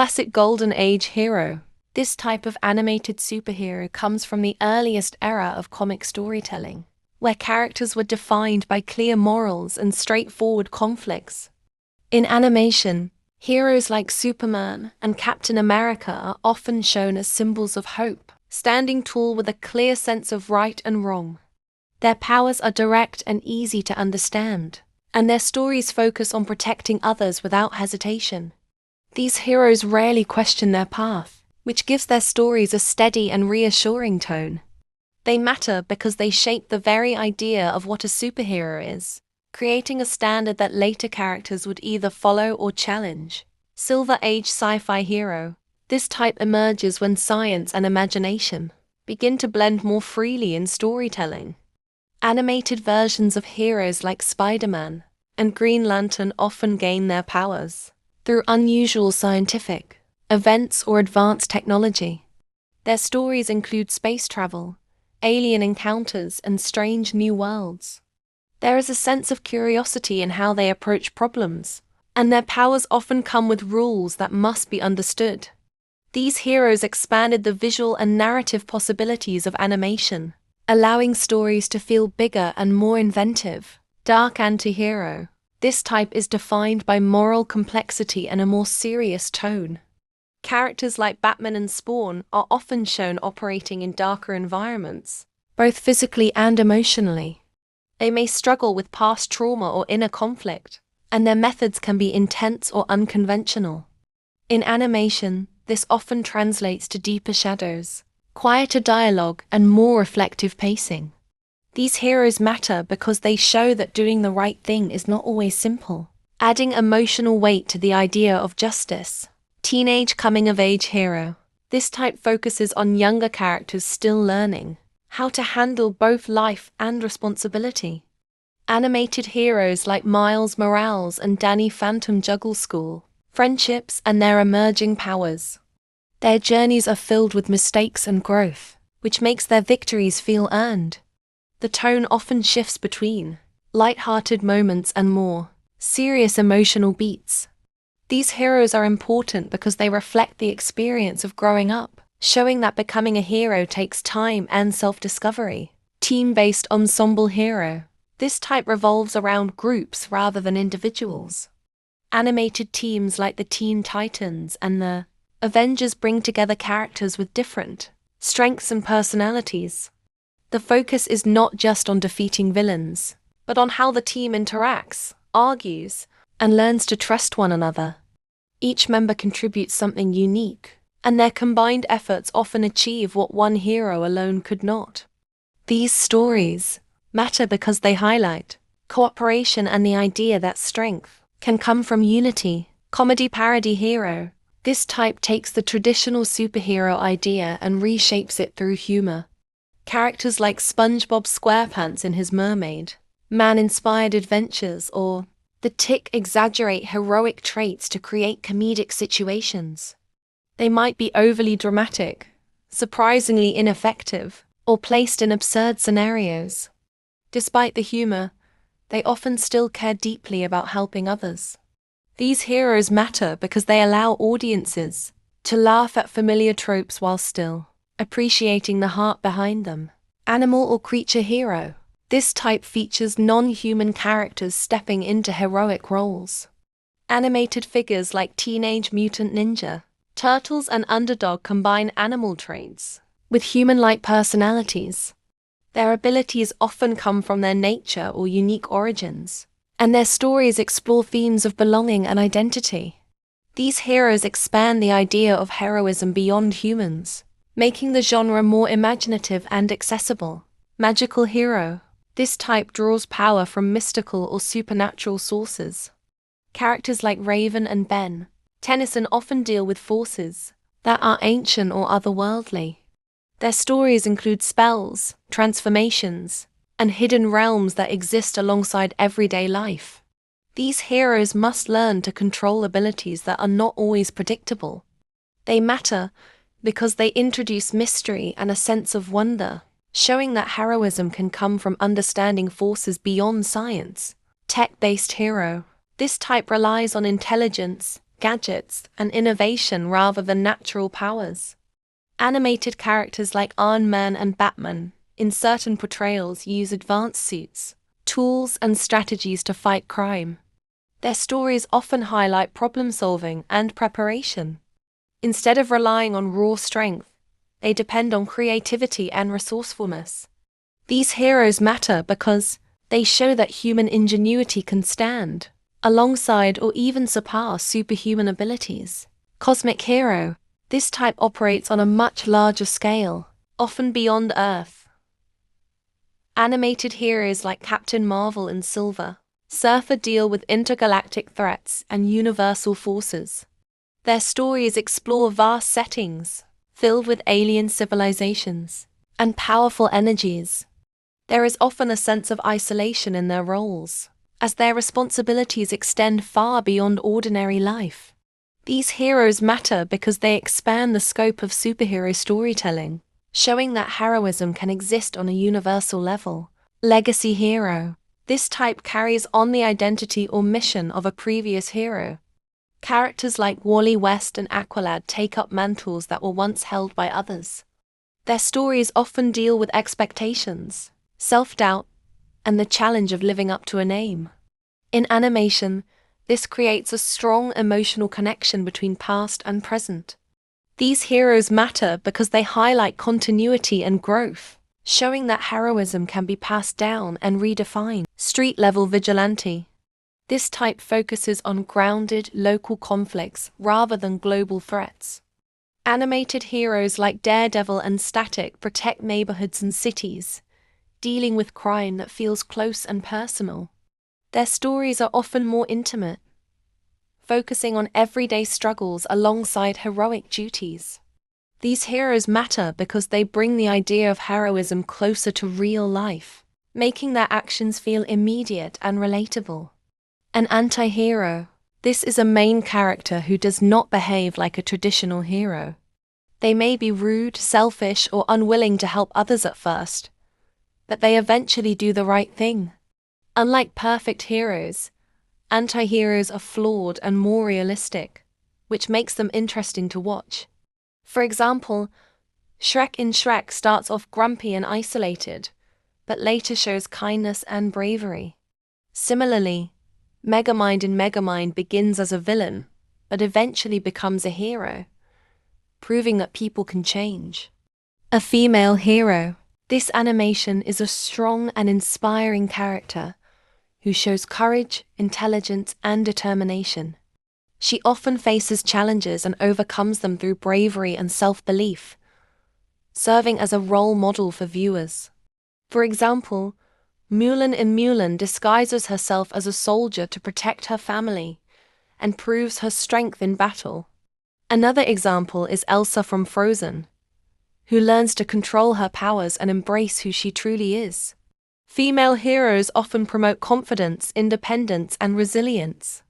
Classic Golden Age hero. This type of animated superhero comes from the earliest era of comic storytelling, where characters were defined by clear morals and straightforward conflicts. In animation, heroes like Superman and Captain America are often shown as symbols of hope, standing tall with a clear sense of right and wrong. Their powers are direct and easy to understand, and their stories focus on protecting others without hesitation. These heroes rarely question their path, which gives their stories a steady and reassuring tone. They matter because they shape the very idea of what a superhero is, creating a standard that later characters would either follow or challenge. Silver Age sci-fi hero. This type emerges when science and imagination begin to blend more freely in storytelling. Animated versions of heroes like Spider-Man and Green Lantern often gain their powers through unusual scientific events or advanced technology. Their stories include space travel, alien encounters, and strange new worlds. There is a sense of curiosity in how they approach problems, and their powers often come with rules that must be understood. These heroes expanded the visual and narrative possibilities of animation, allowing stories to feel bigger and more inventive. Dark Anti-Hero. This type is defined by moral complexity and a more serious tone. Characters like Batman and Spawn are often shown operating in darker environments, both physically and emotionally. They may struggle with past trauma or inner conflict, and their methods can be intense or unconventional. In animation, this often translates to deeper shadows, quieter dialogue, and more reflective pacing. These heroes matter because they show that doing the right thing is not always simple, adding emotional weight to the idea of justice. Teenage coming-of-age hero. This type focuses on younger characters still learning how to handle both life and responsibility. Animated heroes like Miles Morales and Danny Phantom juggle school, friendships, and their emerging powers. Their journeys are filled with mistakes and growth, which makes their victories feel earned. The tone often shifts between light-hearted moments and more serious emotional beats. These heroes are important because they reflect the experience of growing up, showing that becoming a hero takes time and self-discovery. Team-based ensemble hero. This type revolves around groups rather than individuals. Animated teams like the Teen Titans and the Avengers bring together characters with different strengths and personalities. The focus is not just on defeating villains, but on how the team interacts, argues, and learns to trust one another. Each member contributes something unique, and their combined efforts often achieve what one hero alone could not. These stories matter because they highlight cooperation and the idea that strength can come from unity. Comedy parody hero. This type takes the traditional superhero idea and reshapes it through humor. Characters like SpongeBob SquarePants in his Mermaid Man-inspired adventures or The Tick exaggerate heroic traits to create comedic situations. They might be overly dramatic, surprisingly ineffective, or placed in absurd scenarios. Despite the humor, they often still care deeply about helping others. These heroes matter because they allow audiences to laugh at familiar tropes while still appreciating the heart behind them. Animal or creature hero. This type features non-human characters stepping into heroic roles. Animated figures like Teenage Mutant Ninja Turtles and Underdog combine animal traits with human-like personalities. Their abilities often come from their nature or unique origins, and their stories explore themes of belonging and identity. These heroes expand the idea of heroism beyond humans, making the genre more imaginative and accessible. Magical hero. This type draws power from mystical or supernatural sources. Characters like Raven and Ben Tennyson often deal with forces that are ancient or otherworldly. Their stories include spells, transformations, and hidden realms that exist alongside everyday life. These heroes must learn to control abilities that are not always predictable. They matter because they introduce mystery and a sense of wonder, showing that heroism can come from understanding forces beyond science. Tech-based hero. This type relies on intelligence, gadgets, and innovation rather than natural powers. Animated characters like Iron Man and Batman, in certain portrayals, use advanced suits, tools, and strategies to fight crime. Their stories often highlight problem-solving and preparation. Instead of relying on raw strength, they depend on creativity and resourcefulness. These heroes matter because they show that human ingenuity can stand alongside or even surpass superhuman abilities. Cosmic hero. This type operates on a much larger scale, often beyond Earth. Animated heroes like Captain Marvel and Silver Surfer deal with intergalactic threats and universal forces. Their stories explore vast settings, filled with alien civilizations and powerful energies. There is often a sense of isolation in their roles, as their responsibilities extend far beyond ordinary life. These heroes matter because they expand the scope of superhero storytelling, showing that heroism can exist on a universal level. Legacy hero. This type carries on the identity or mission of a previous hero. Characters like Wally West and Aqualad take up mantles that were once held by others. Their stories often deal with expectations, self-doubt, and the challenge of living up to a name. In animation, this creates a strong emotional connection between past and present. These heroes matter because they highlight continuity and growth, showing that heroism can be passed down and redefined. Street-level vigilante. This type focuses on grounded, local conflicts rather than global threats. Animated heroes like Daredevil and Static protect neighborhoods and cities, dealing with crime that feels close and personal. Their stories are often more intimate, focusing on everyday struggles alongside heroic duties. These heroes matter because they bring the idea of heroism closer to real life, making their actions feel immediate and relatable. An anti-hero. This is a main character who does not behave like a traditional hero. They may be rude, selfish, or unwilling to help others at first, but they eventually do the right thing. Unlike perfect heroes, anti-heroes are flawed and more realistic, which makes them interesting to watch. For example, Shrek in Shrek starts off grumpy and isolated, but later shows kindness and bravery. Similarly, Megamind in Megamind begins as a villain, but eventually becomes a hero, proving that people can change. A female hero. This animation is a strong and inspiring character who shows courage, intelligence, and determination. She often faces challenges and overcomes them through bravery and self-belief, serving as a role model for viewers. For example, Mulan in Mulan disguises herself as a soldier to protect her family and proves her strength in battle. Another example is Elsa from Frozen, who learns to control her powers and embrace who she truly is. Female heroes often promote confidence, independence, and resilience,